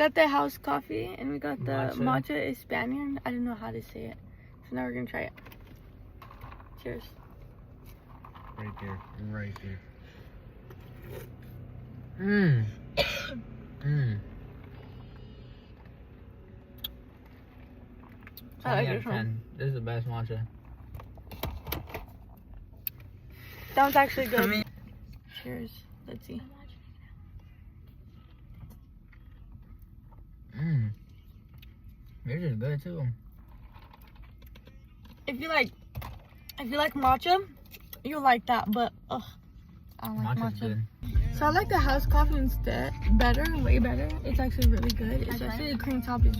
got the house coffee and we got the matcha Spaniard. I don't know how to say it. So now we're gonna try it. Cheers. Right there. Right there. I like this one. This is the best matcha. That one's actually good. Cheers. Let's see. Yours is good too. If you like matcha, you'll like that, but ugh, I don't like Matcha's matcha. good. So I like the house coffee instead. Way better. It's actually really good. Especially the cream top is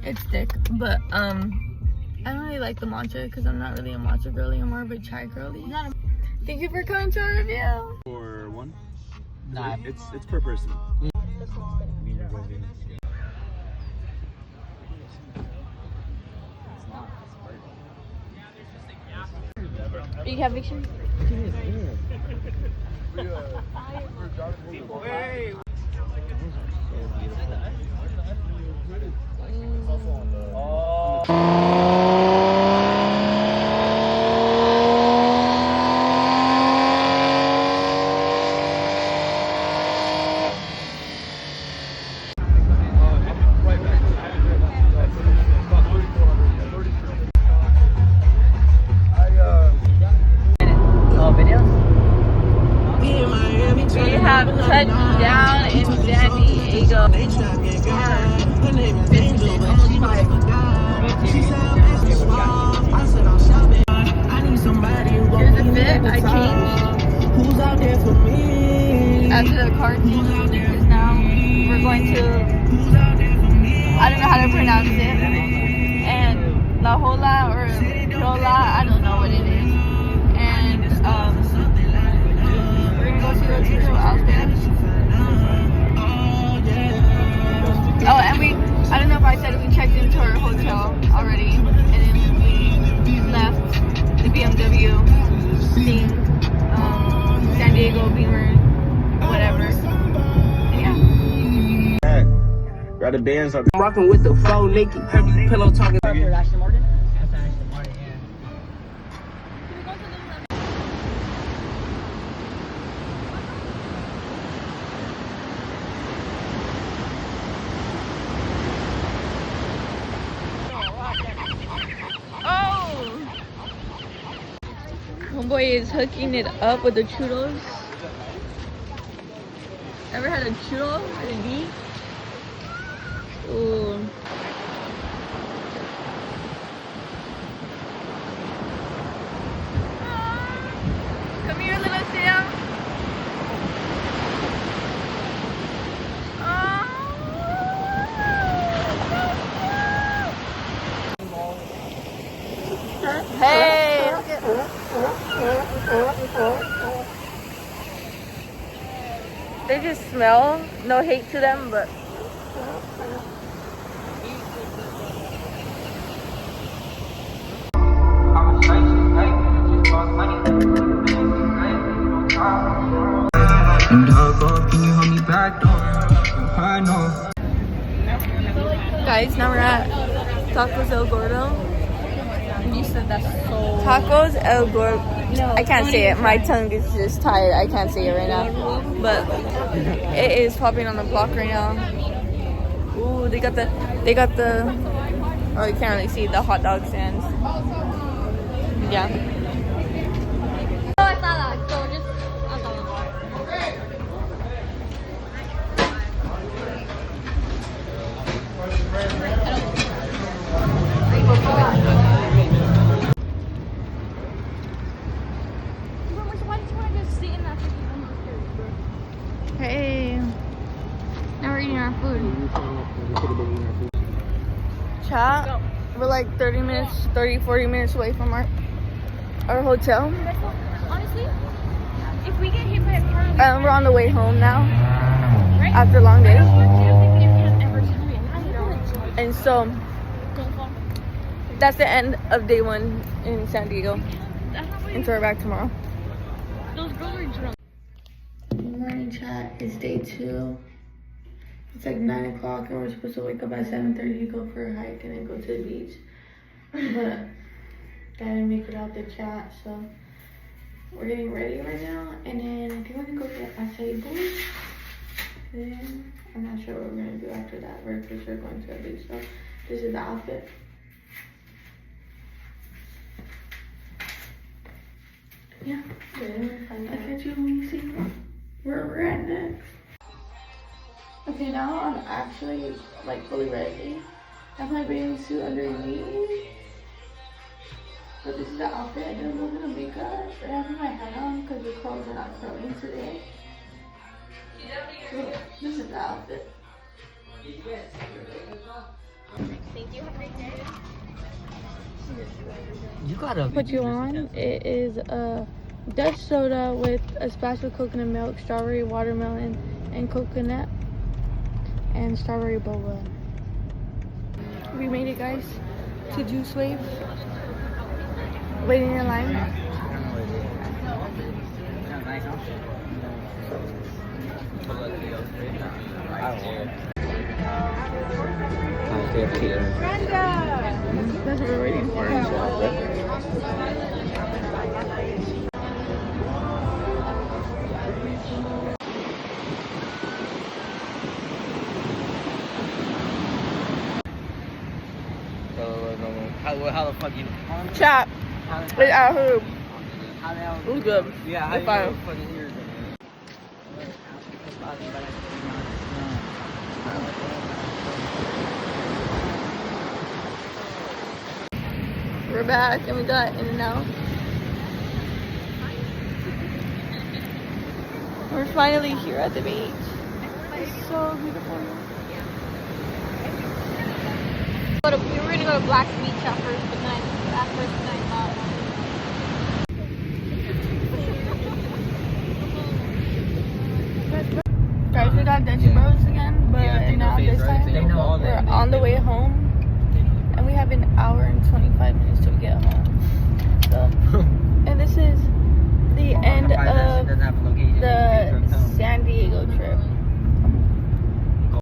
it's thick. But I don't really like the matcha because I'm not really a matcha girly. I'm more of a chai girly. Thank you for coming to our review. For one? Nah. It's per person. You have fiction? We have touched down in San Diego. Here's the fit I changed after the car change because now we're going to, I don't know how to pronounce it, and La Jolla or Lola, I don't know what it is, and we're gonna go to the tutorial out there. Oh, and I don't know if I said we checked into our hotel already, and then we left the BMW thing, San Diego Beamer, whatever. And yeah. Got the bands up. I'm rocking with the faux Nikki. Heavy pillow talking. Aston Martin? That's an Aston Martin, yeah. Homeboy is hooking it up with the churros. Ever had a churro at a beach? Ooh. Come here, little Sam. Hey! They just smell. No hate to them, but guys, now we're at Tacos El Gordo. You said that's so. Tacos El Gordo. No, I can't say it. My tongue is just tired. I can't say it right now. But it is popping on the block right now. Ooh, they got the. Oh, you can't really see the hot dog stands. Yeah. Hey, now we're eating our food. Chat, we're like 40 minutes away from our hotel. Honestly, if we get hit by a car, We're on the way home now, after a long day. And so, that's the end of day 1 in San Diego. And so we're back tomorrow. Those girls are drunk. Good morning, chat. It's day 2. It's like 9 o'clock and we're supposed to wake up at 7:30 to go for a hike and then go to the beach. But I didn't make it out the chat, so we're getting ready right now. And then I think we're gonna go get açaí bowls. Then I'm not sure what we're gonna do after that. We're for sure going to the beach, so this is the outfit. Yeah, I'll catch you when you see where we're at next. Okay, now I'm actually like fully ready. I have my bathing suit underneath. But this is the outfit. I did a little bit of makeup. I have my hat on because the clothes are not curling today. So this is the outfit. Thank you. Have a great day. You gotta What you want? It is a Dutch soda with a splash of coconut milk, strawberry, watermelon, and coconut, and strawberry boba. We made it, guys, to Juice Wave. Waiting in line. That's what we're waiting for. How the fuck you? Chop. It's out here. How the hell? It was good. Yeah, It's fine. fucking ears. We're back and we got in and out. We're finally here at the beach. It's so beautiful. We were gonna go to Black's Beach at first, but then I thought. Guys, we got Dutchy Bros again, but Yeah, now face, this right? time